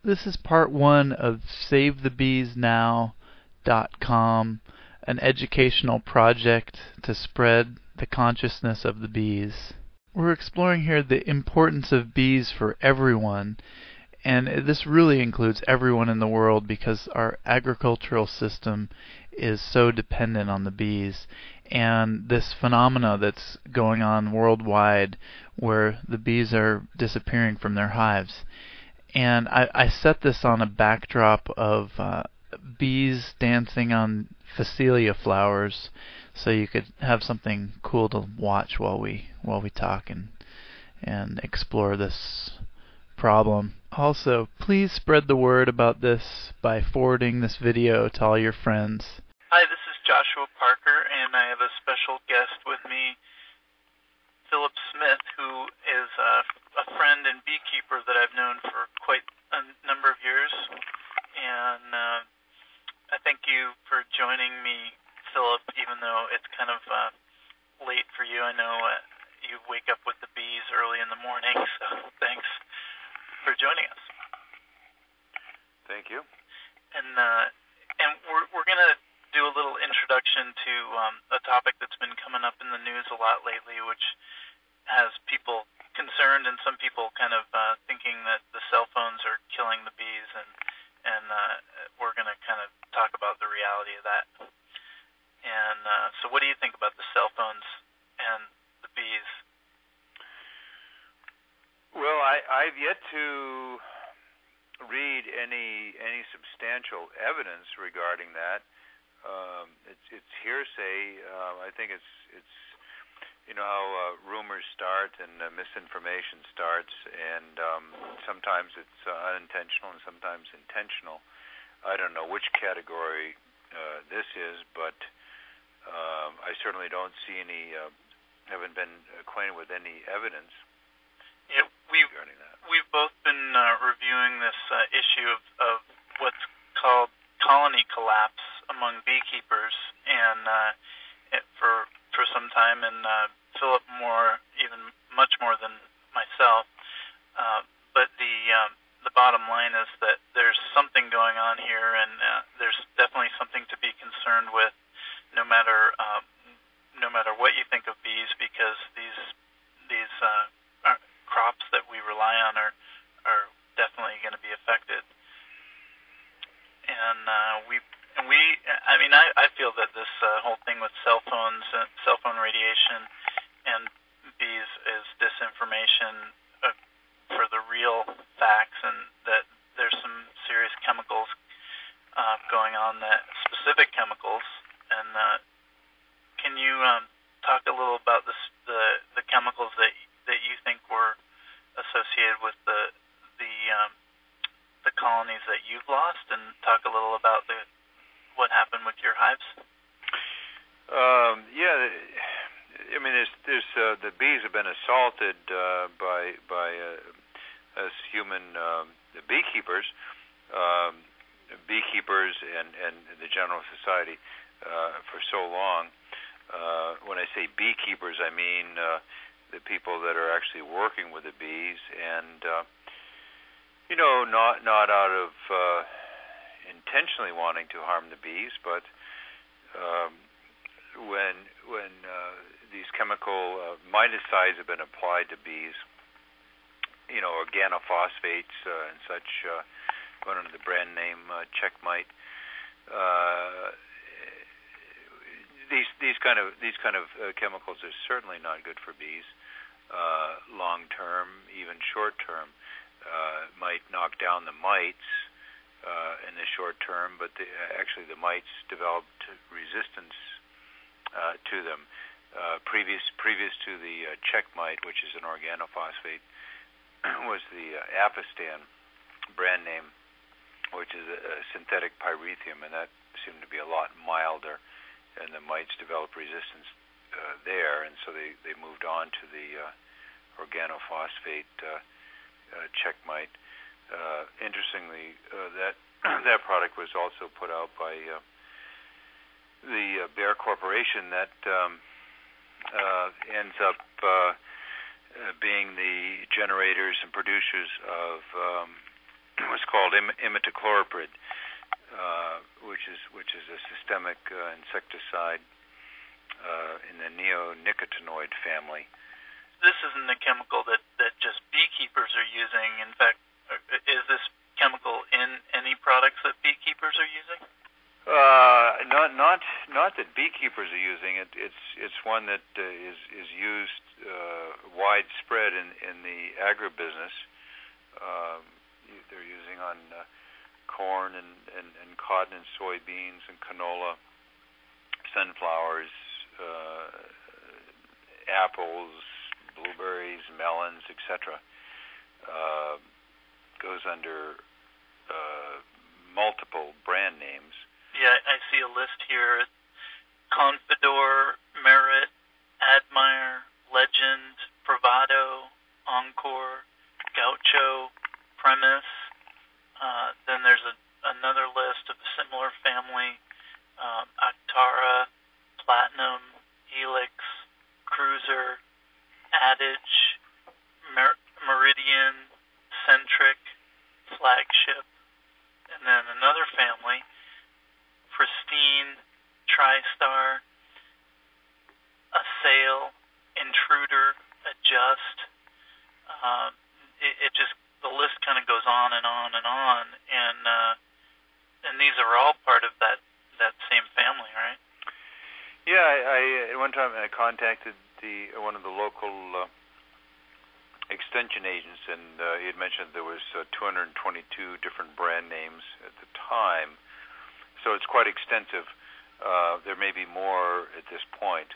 This is part one of SaveTheBeesNow.com, an educational project to spread the consciousness of the bees. We're exploring here the importance of bees for everyone, and this really includes everyone in the world because our agricultural system is so dependent on the bees, and this phenomena that's going on worldwide where the bees are disappearing from their hives. And I set this on a backdrop of bees dancing on phacelia flowers, so you could have something cool to watch while we talk and explore this problem. Also, please spread the word about this by forwarding this video to all your friends. Hi, this is Joshua Parker, and I have a special guest with me, Philip Smith, who is a friend and beekeeper that I've known for quite a number of years. And I thank you for joining me, Philip, even though it's kind of late for you. I know you wake up with the bees early in the morning, so thanks for joining us. Thank you. And we're going to do a little introduction to a topic that's been coming up in the news a lot lately, which has people concerned and some people kind of thinking that the cell phones are killing the bees, and we're going to kind of talk about the reality of that. And so what do you think about the cell phones and the bees? Well, I've yet to read any substantial evidence regarding that. It's hearsay. I think it's you know how rumors start and misinformation starts, and sometimes it's unintentional and sometimes intentional. I don't know which category this is, but I certainly don't see any. Haven't been acquainted with any evidence. Yeah, we've both been reviewing this issue of what's called colony collapse among beekeepers, and for some time, and Philip much more than myself. But the bottom line is that there's something going on here, and there's definitely something to be concerned with, no matter what you think of bees, because these crops that we rely on are definitely going to be affected. And I feel that this whole thing with cell phone radiation and bees is disinformation for the real facts, and that there's some serious chemicals going on, that specific chemicals. And can you talk a little about the chemicals that you think were associated with the colonies that you've lost, and talk a little about what happened with your hives? Yeah, I mean, there's the bees have been assaulted by us human beekeepers and the general society for so long. When I say beekeepers, I mean the people that are actually working with the bees, and not out of intentionally wanting to harm the bees, but when these chemical miticides have been applied to bees, organophosphates and such, going under the brand name Checkmite. These kind of chemicals are certainly not good for bees. Long term, even short term, might knock down the mites in the short term, but actually the mites developed resistance to them. Previous to the Checkmite, which is an organophosphate, was the Apistan brand name, which is a synthetic pyrethium, and that seemed to be a lot milder, and the mites developed resistance there, and so they moved on to the organophosphate Checkmite. Interestingly, that product was also put out by the Bayer Corporation, that ends up being the generators and producers of what's called imidacloprid, which is a systemic insecticide in the neonicotinoid family. This isn't a chemical that just beekeepers are using. In fact, is this chemical in any products that beekeepers are using? Not that beekeepers are using it. It's one that is used widespread in the agribusiness. They're using on corn and cotton and soybeans and canola, sunflowers, apples, blueberries, melons, etc. Goes under multiple brand names. Yeah, I see a list here. Confidor, Merit, Admire, Legend, Bravado, Encore, Gaucho, Premise. Then there's another list of a similar family. Actara, Platinum, Helix, Cruiser, Adage, Meridian, Centric, Flagship, and then another family, Pristine, TriStar, Assail, Intruder, Adjust. It just, the list kind of goes on and on and on, and these are all part of that same family, right? Yeah, I one time I contacted one of the local extension agents, and he had mentioned there was 222 different brand names at the time. So it's quite extensive. There may be more at this point.